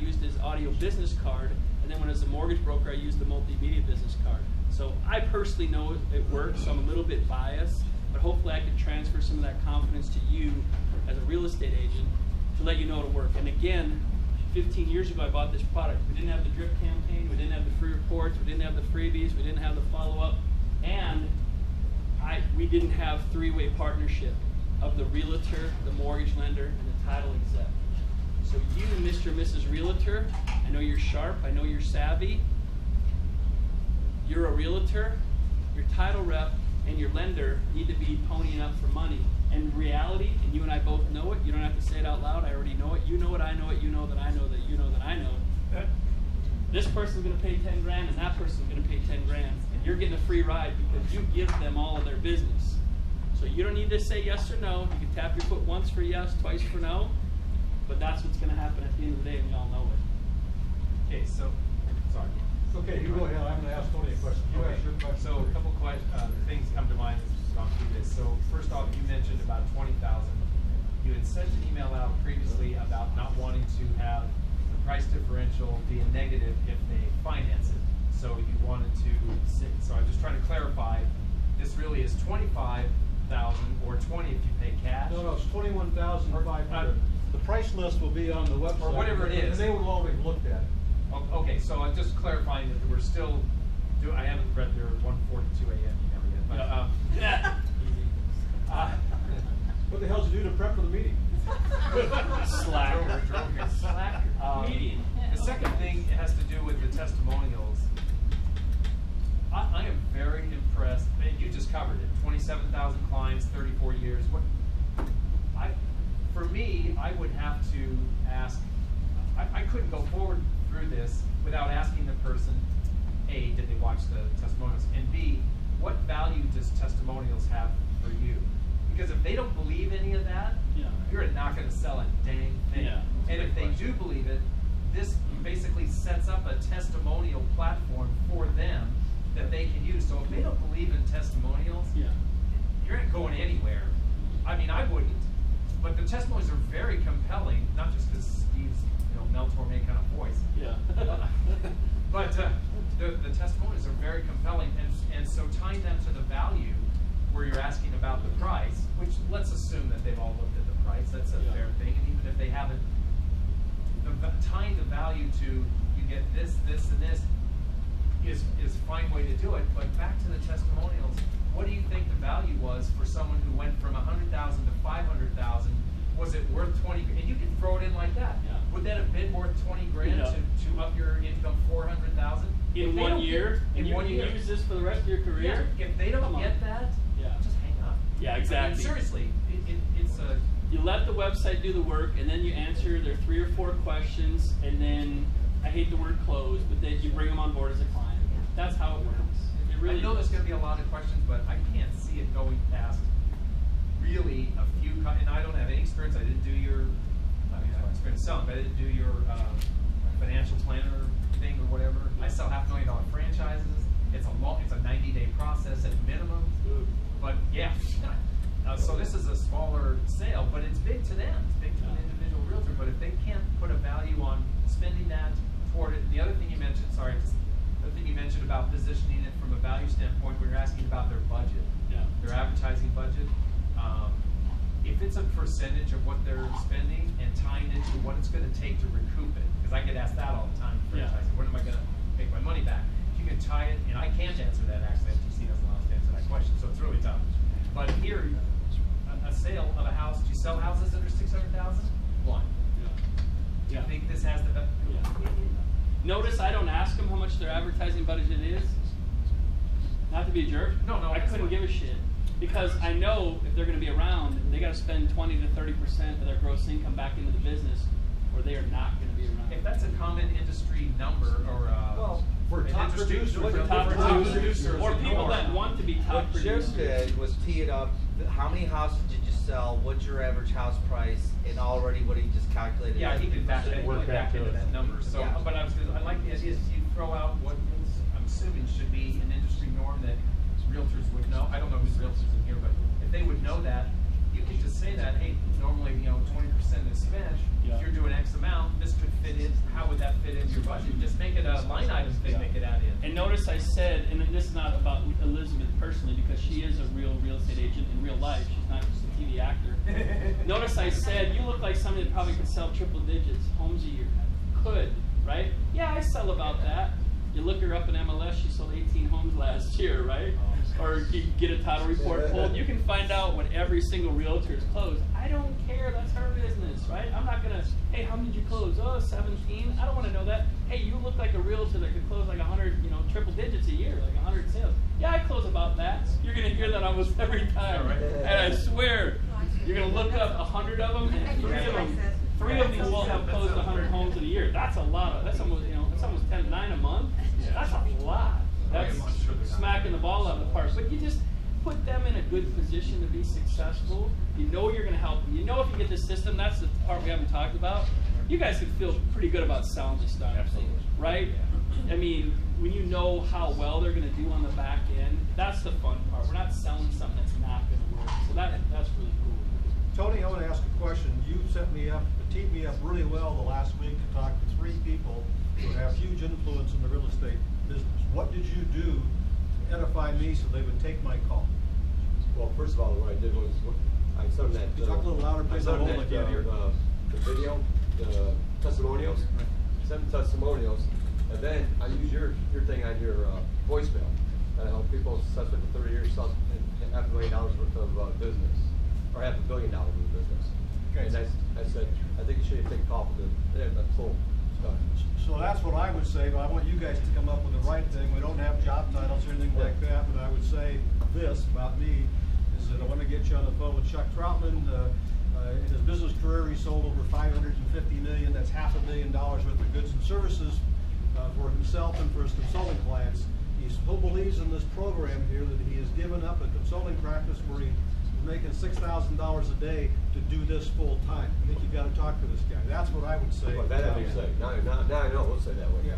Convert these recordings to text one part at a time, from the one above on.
used his audio business card, and then when I was a mortgage broker, I used the multimedia business card. So I personally know it works, so I'm a little bit biased, but hopefully I can transfer some of that confidence to you as a real estate agent to let you know it'll work. And again, 15 years ago I bought this product. We didn't have the drip campaign, we didn't have the free reports, we didn't have the freebies, we didn't have the follow-up, and we didn't have three-way partnership of the realtor, the mortgage lender, and the title exec. So you, Mr. and Mrs. Realtor, I know you're sharp, I know you're savvy, you're a realtor, your title rep and your lender need to be ponying up for money. And reality, and you and I both know it, you don't have to say it out loud, I already know it, you know it, I know it, you know that I know that, you know that I know it. This person's gonna pay 10 grand and that person's gonna pay 10 grand, and you're getting a free ride because you give them all of their business. So you don't need to say yes or no, you can tap your foot once for yes, twice for no, but that's what's gonna happen at the end of the day, and we all know it. Okay, so, sorry. Okay, you go ahead. I'm going to ask Tony a question. You ask your question. So a couple things come to mind as we've gone through this. So first off, you mentioned about 20,000. You had sent an email out previously about not wanting to have the price differential be a negative if they finance it. So you wanted to, so I'm just trying to clarify, this really is 25,000 or 20 if you pay cash? No, it's 21,500. The price list will be on the website. Or whatever it is. And they will all be looked at. Okay, so I'm just clarifying that we're still I haven't read their 1:42 a.m. email yet. But, what the hell did you do to prep for the meeting? Slacker. Slacker. Meeting. The second thing has to do with the testimonials. I am very impressed. Man, you just covered it. 27,000 clients, 34 years. For me, I would have to ask. I couldn't go forward through this without asking the person, A, did they watch the testimonials, and B, what value does testimonials have for you? Because if they don't believe any of that, you're not going to sell a dang thing. Yeah, and if they do believe it, this basically sets up a testimonial platform for them that they can use. So if they don't believe in testimonials, you're not going anywhere. I mean, I wouldn't. But the testimonials are very compelling, not just because Steve's Mel Torme kind of voice. Yeah. But the testimonials are very compelling, and so tying them to the value, where you're asking about the price, which let's assume that they've all looked at the price. That's a fair thing, and even if they haven't, tying the value to you get this, this, and this is a fine way to do it. But back to the testimonials, what do you think the value was for someone who went from 100,000 to 500,000? Was it worth 20? And you can throw it in like that. Yeah. Would that have been worth 20 grand to up your income 400,000 in 1 year? And you can use this for the rest of your career? Yeah. If they don't get that, just hang up. Yeah, exactly. I mean, seriously, it's a. You let the website do the work, and then you answer their 3 or 4 questions, and then I hate the word close, but then you bring them on board as a client. That's how it works. It really I know there's going to be a lot of questions, but I can't see it going past really a few. And I don't have any experience. I didn't do your. I mean, I have experience selling, but I didn't do your financial planner thing or whatever. I sell $500,000 franchises. It's a 90-day process at minimum. But yeah. So this is a smaller sale, but it's big to them. It's big to an individual realtor. But if they can't put a value on spending that toward it, the other thing you mentioned, the thing you mentioned about positioning it from a value standpoint, we were asking about their budget, their advertising budget. If it's a percentage of what they're spending and tying it to what it's going to take to recoup it, because I get asked that all the time. When am I going to make my money back? If you can tie it, and I can't answer that actually. FTC doesn't allow us to answer that question, so it's really tough. But here, a sale of a house. Do you sell houses under 600,000? One. Do you think this has the? Notice I don't ask them how much their advertising budget is. Not to be a jerk. No, I couldn't give a shit. Because I know if they're going to be around, they got to spend 20 to 30% of their gross income back into the business, or they are not going to be around. If that's a common industry number, or for top producers, or people that want to be top producers. What Jim did was tee it up. How many houses did you sell? What's your average house price? And already what he just calculated. Yeah, he could back into that number. So, yeah. But I like the idea is you throw out what I'm assuming should be an industry norm that realtors would know. I don't know who's realtors in here, but if they would know that, you could just say that, hey, normally 20% is spent. If you're doing X amount, this could fit in how would that fit into your budget? Just make it a line item thing they could add in. And notice I said, and this is not about Elizabeth personally, because she is a real estate agent in real life. She's not just a TV actor. Notice I said, you look like somebody that probably could sell triple digits homes a year. Could, right? Yeah, I sell about that. You look her up in MLS, she sold 18 homes last year, right? Or you get a title report pulled. You can find out when every single realtor is closed. I don't care. That's her business, right? I'm not going to, hey, how many did you close? Oh, 17. I don't want to know that. Hey, you look like a realtor that could close like 100, triple digits a year, like 100 sales. Yeah, I close about that. You're going to hear that almost every time. Right. And I swear, you're going to look up 100 of them, and three of them will have closed 100 homes in a year. That's a lot. That's almost, that's almost 9 a month. That's a lot. That's smacking the ball out of the park. But you just put them in a good position to be successful. You know you're going to help them. You know if you get the system, that's the part we haven't talked about. You guys can feel pretty good about selling this stuff, right? I mean, when you know how well they're going to do on the back end, that's the fun part. We're not selling something that's not going to work. So that's really cool. Tony, I want to ask a question. You teed me up really well the last week to talk to 3 people who have huge influence in the real estate business. What did you do to edify me so they would take my call? Well, first of all, what I did was I sent them that. You talk a little louder, please. I sent them that the video, the testimonials. Sent them testimonials, and then I use your thing on your voicemail. I help people successfully for 30 years, sell $500,000 worth of business, or $500 million worth of business. Okay. And I said, I think you should take a call for that's full stuff. So that's what I would say, but I want you guys to come up with the right thing. We don't have job titles or anything like that, but I would say this about me, is that I want to get you on the phone with Chuck Troutman. In his business career, he sold over $550 million. That's $500,000 worth of goods and services for himself and for his consulting clients. He still believes in this program here that he has given up a consulting practice where he making $6,000 a day to do this full time. I think you've got to talk to this guy. That's what I would say. Well, that I say. Now I know. We'll say that way. Yeah.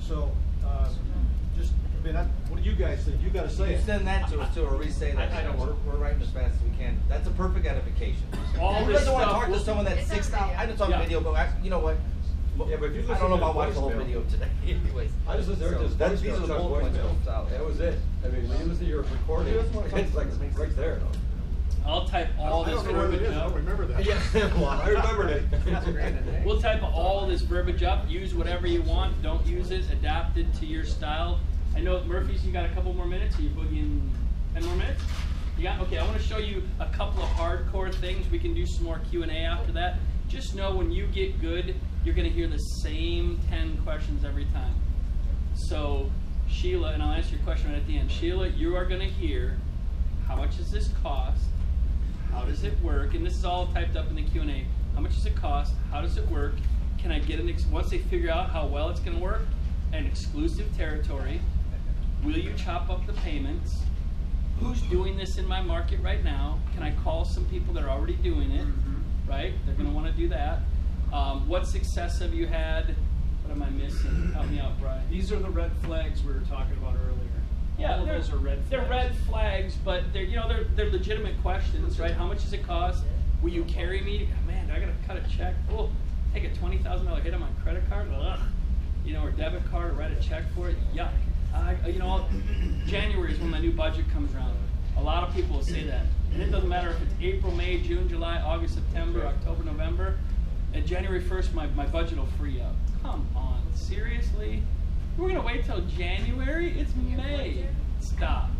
So, what do you guys think? You got to say You it. send that to us too, or re-say that. I don't work. We're writing as fast as we can. That's a perfect edification. All Who this doesn't want to stuff talk to will- someone that's It's on 6,000? video. I just on Yeah. video, but you know what? Yeah, but if you I don't know listen if I'll to watch the whole voicemail- video today. Anyways, I just listened to his So, these are the Chuck's bullet points. voicemail. That was it. I mean, when you listen to your recording, it's like right there. I'll type all I this don't know what it verbiage is. I up. don't remember that. Well, I remembered it. We'll type all this verbiage up. Use whatever you want. Don't use it. Adapt it to your style. I know Murphy's. You got a couple more minutes. Are you boogieing 10 more minutes? You got? Okay. I want to show you a couple of hardcore things. We can do some more Q&A after that. Just know when you get good, you're going to hear the same 10 questions every time. So Sheila, and I'll answer your question right at the end. Sheila, you are going to hear how much does this cost? How does it work? And this is all typed up in the Q&A. How much does it cost? How does it work? Can I get once they figure out how well it's going to work, an exclusive territory? Will you chop up the payments? Who's doing this in my market right now? Can I call some people that are already doing it? Right? They're going to want to do that. What success have you had? What am I missing? Help me out, Brian. These are the red flags we were talking about earlier. Yeah, All of those are red flags. They're red flags, but they're legitimate questions, right? How much does it cost? Will you carry me? Man, I gotta cut a check. Oh, take a $20,000 hit on my credit card, ugh. Or debit card, or write a check for it. Yuck. January is when my new budget comes around. A lot of people will say that, and it doesn't matter if it's April, May, June, July, August, September, October, November. At January 1st, my budget will free up. Come on, seriously? We're gonna wait till January? It's May. Stop.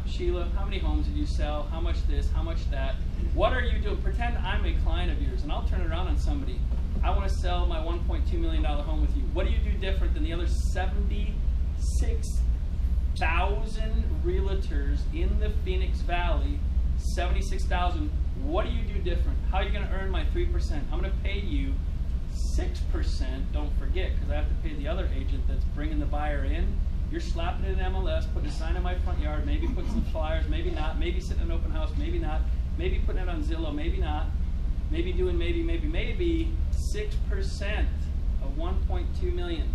Sheila, how many homes did you sell? How much this? How much that? What are you doing? Pretend I'm a client of yours, and I'll turn it around on somebody. I want to sell my $1.2 million home with you. What do you do different than the other 76,000 realtors in the Phoenix Valley? 76,000. What do you do different? How are you going to earn my 3%? I'm going to pay you 6%, don't forget, because I have to pay the other agent that's bringing the buyer in. You're slapping it in MLS, putting a sign in my front yard, maybe putting some flyers, maybe not, maybe sitting in an open house, maybe not, maybe putting it on Zillow, maybe not, maybe doing maybe 6% of $1.2 million.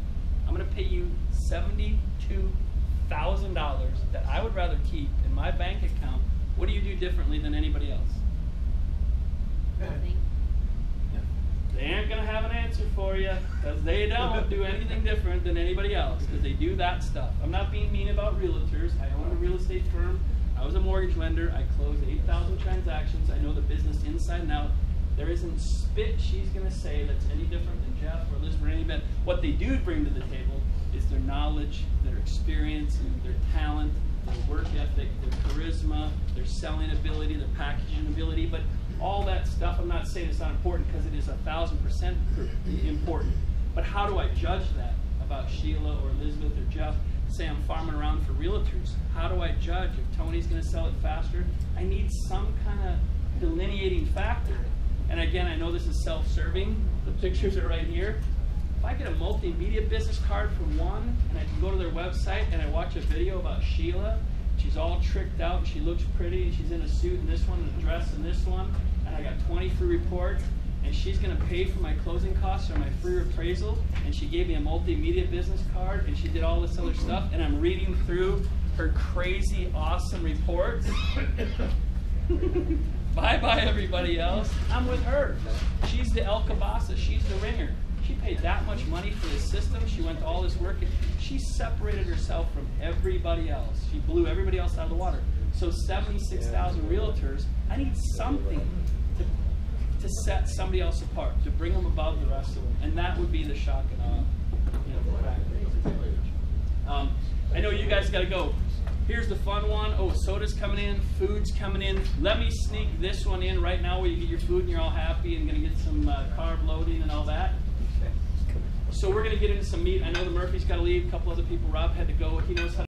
I'm going to pay you $72,000 that I would rather keep in my bank account. What do you do differently than anybody else? Nothing. They ain't gonna have an answer for you because they don't do anything different than anybody else because they do that stuff. I'm not being mean about realtors. I own a real estate firm. I was a mortgage lender. I closed 8,000 transactions. I know the business inside and out. There isn't spit she's gonna say that's any different than Jeff or Elizabeth or anybody. What they do bring to the table is their knowledge, their experience, and their talent, their work ethic, their charisma, their selling ability, their packaging ability. But all that stuff, I'm not saying it's not important because it is 1,000% important. But how do I judge that about Sheila or Elizabeth or Jeff? Say I'm farming around for realtors. How do I judge if Tony's going to sell it faster? I need some kind of delineating factor. And again, I know this is self-serving. The pictures are right here. If I get a multimedia business card from one, and I can go to their website and I watch a video about Sheila, she's all tricked out, and she looks pretty, and she's in a suit in this one, and a dress in this one, and I got 20 free reports, and she's going to pay for my closing costs or my free appraisal, and she gave me a multimedia business card, and she did all this other stuff, and I'm reading through her crazy, awesome reports. Bye-bye, everybody else. I'm with her. She's the El Cabasa. She's the ringer. She paid that much money for this system. She went to all this work. She separated herself from everybody else. She blew everybody else out of the water. So 76,000 realtors, I need something to set somebody else apart, to bring them above the rest of them. And that would be the shock and awe. I know you guys got to go. Here's the fun one. Oh, soda's coming in, food's coming in. Let me sneak this one in right now where you get your food and you're all happy and going to get some carb loading and all that. So we're going to get into some meat. I know the Murphy's got to leave. A couple other people. Rob had to go. He knows how to